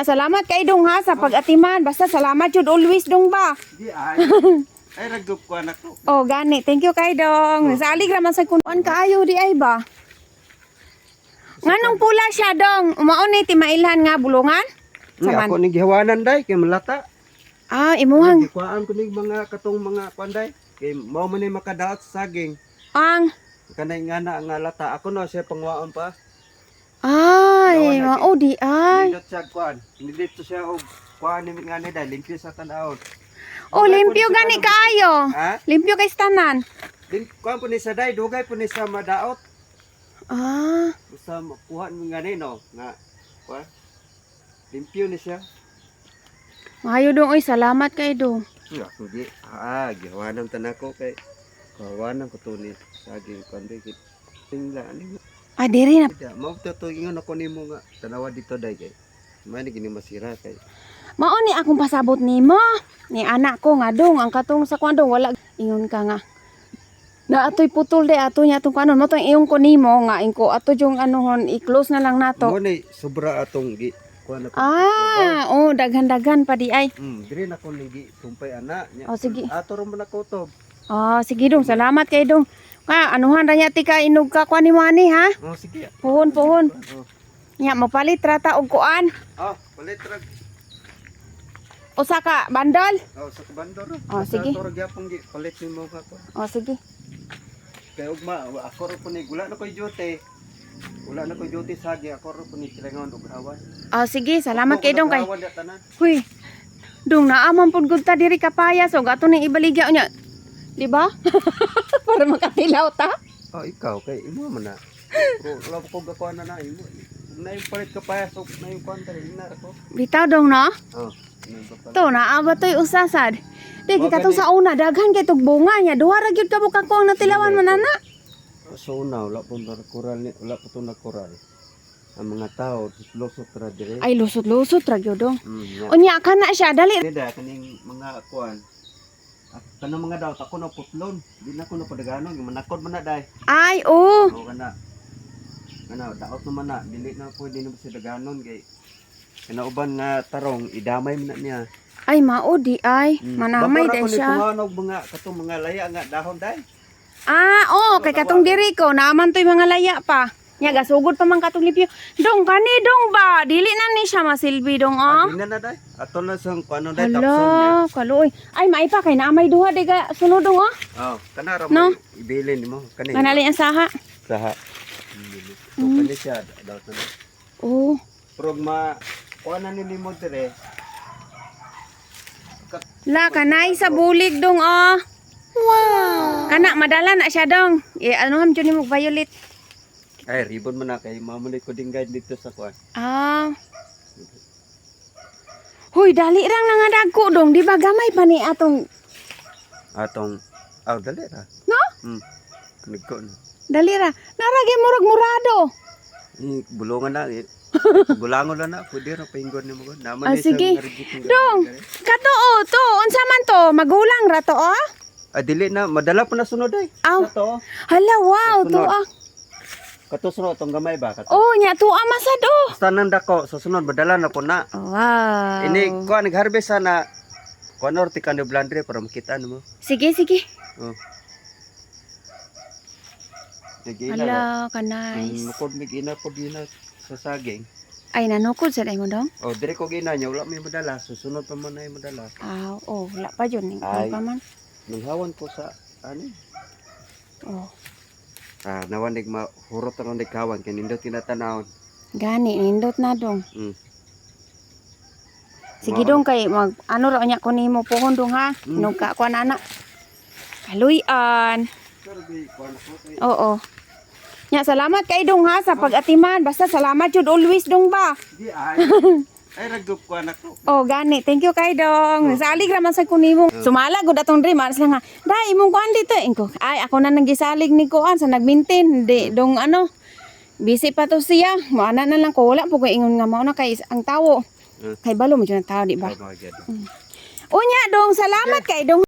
Salamat kay dong ha sa pag-atiman. Basta salamat jud always dong ba. Di ay. Ay ragup ko anak ko. Oh, gani. Thank you kay dong. Salig raman sa kunuan kaayo di ay ba. Nganong pula siya dong? Umaon ni timailhan nga bulungan? Nga ako ning gihawanan day kay malata. Ah, imuhang. Gikuan ko ning mga katong mga kwanday. Kay mao man ni makadaot sa saging. Ang. Kanay nga na nga lata. Ako no siya pangwaon pa. Ay, mao di ay. Nindot siya kuan. Nindito siya og kuan ni nga ni day limpyo sa tan-aon. Oh, limpyo gani kaayo. Ha? Limpyo kay tanan. Din kuan po ni sa day dugay po ni sa madaot. Ah, Basta makuha mo nga ni no nga kuan. Limpyo ni siya. maayo dong oy, salamat kay dong. Nga ako di. Gihawanan tan ako kay kawanan ko to ni saging kuanday kit. Tingla ani. Ah, diri na. Mao to ingon ako nimo nga tanawa dito day kay. May gini masira kay. Mao ni akong pasabot nimo. Ni anak ko nga dong ang katong sa kwandong wala ingon ka nga. Na atoy putol de ato nya tong kanon mo tong iyong ko nimo nga ingko ato jung anuhon i-close na lang nato. Mo ni sobra atong gi kuan ako. Ah, oh daghan-daghan pa di ay. Dire na ko gi tumpay ana nya. Oh sige. Ato ron man ako to. Oh, sige dong, salamat kay dong. Ka anuhan ra nya ti ka inog ka kuan ni mani ha. Oh sige. Puhon. Oh. Nya mapalit rata og kuan. Oh, palit ra. Usa ka bandol. Oh, sa kabandor. Oh, sige. Ato ra gyapon gi palit nimo ka ko. Oh, sige. Kay ugma ako ro po ni gula na koy jote. Wala na koy jote sagi ako ro po ni kilangon og awan. Oh, sige, salamat kay dong kay. Awan ya tanan. Huy. Dong naaman pud gud ta diri ka payas og ato ning ibaligya nya. Di ba? Para makatilaw ta. Oh, ikaw kay imo man na. Pero wala ko gakuan na imo. Na yung palit ka payas og na yung kwanta rin na ako. Bitaw dong no. Oh. To naaba toy usasad. Di kita tong sa una daghan kay tug bunga nya. Duha ra gyud ka bukang ko ang natilawan man ana. So na wala po na koral ni wala po to na koral. Ang mga tao lusot ra dire. Ay lusot-lusot ra gyud dong. Yeah. Unya ka na siya dali. Dida kaning mga kuan. Kanang mga daw ako na putlon. Di na ko na padaganon, manakod man na dai. Ay oh. O kana. Kana daot naman na dili na pwede na sa daganon kay kinauban nga tarong idamay man na niya. Ay mao di ay. Manamay Bago din na siya. ko ni mga katong mga laya nga dahon dai. Ah, oh, kay katong diri ko naman toy mga laya pa. Nya gasugod pa man katong lipyo. Dong kani dong ba? Dili na ni siya masilbi dong oh. Di na na dai. Ato na sang kuano dai tapson niya. Hala, kaloy. Ay may pa kay naamay duha de ga sunod dong oh. Oh, kana ra No? mo ibilin nimo kani. Kanali ang saha. Saha. So kani siya daot na. Oh. Pero ma kuana ni nimo dire. La kanay sa bulig dong oh. Wow. Kana madala na siya dong. Ano ham jud nimo violet. Ay ribbon man na kay mamulit ko ding guide dito sa kuan. Ah. Hoy, dali rang nga dagko dong, di ba gamay pa ni atong Atong dali ra. no? Nagko na. Dali ra. Narage murag murado. Bulungan na bulangon lang na pwede ra paingon nimo ko. Naman Ah, ni sige. sa ribbon. Dong, katoo to, unsa man to? Magulang ra to oh? Dili na madala pa na sunod ay. Aw. Kato. Hala, wow, to Sunod. ah. Kato sunod tong gamay ba kato. Oh, nya to masad oh. Basta nang dako sa sunod madala na ko na. Wow. Ini kuan nag-harvest na kuan or tikano blandre para makita nimo. Sige, sige. Oh. Nagina. Hala, ka nice. Mukod mi gina po gina sa saging. Ay, nanukod sa mo dong? Oh, dire ko gina nya wala may madala, susunod pa man ay madala. Ah, oh, wala pa yun. Ay Ay. pa man. Nanghawan ko sa ano? Oh, Nawanig mahurot ang nagkawan kay nindot tinatanawon. gani, nindot na dong. Mm. Sige dong kay mag ano ra nya ko nimo pohon dong ha. Nugka ko na Kaluyan. Oo. Nya salamat kay dong ha sa pag-atiman. Basta salamat jud always dong ba. Di ay. Ay ragup ko anak ko. Oh, gani. Thank you kay dong. Salig raman sa kunimo. Sumala gud atong dream aras lang nga. Dai imong kuan dito ingko. Ay ako na nang gisalig ni kuan sa nagmintin. Di dong ano. Busy pa to siya. Moana na lang ko wala po ko ingon nga mao na kay ang tawo. Kay balo mo jud ang tawo di ba? Oh my God. Unya dong salamat kay dong.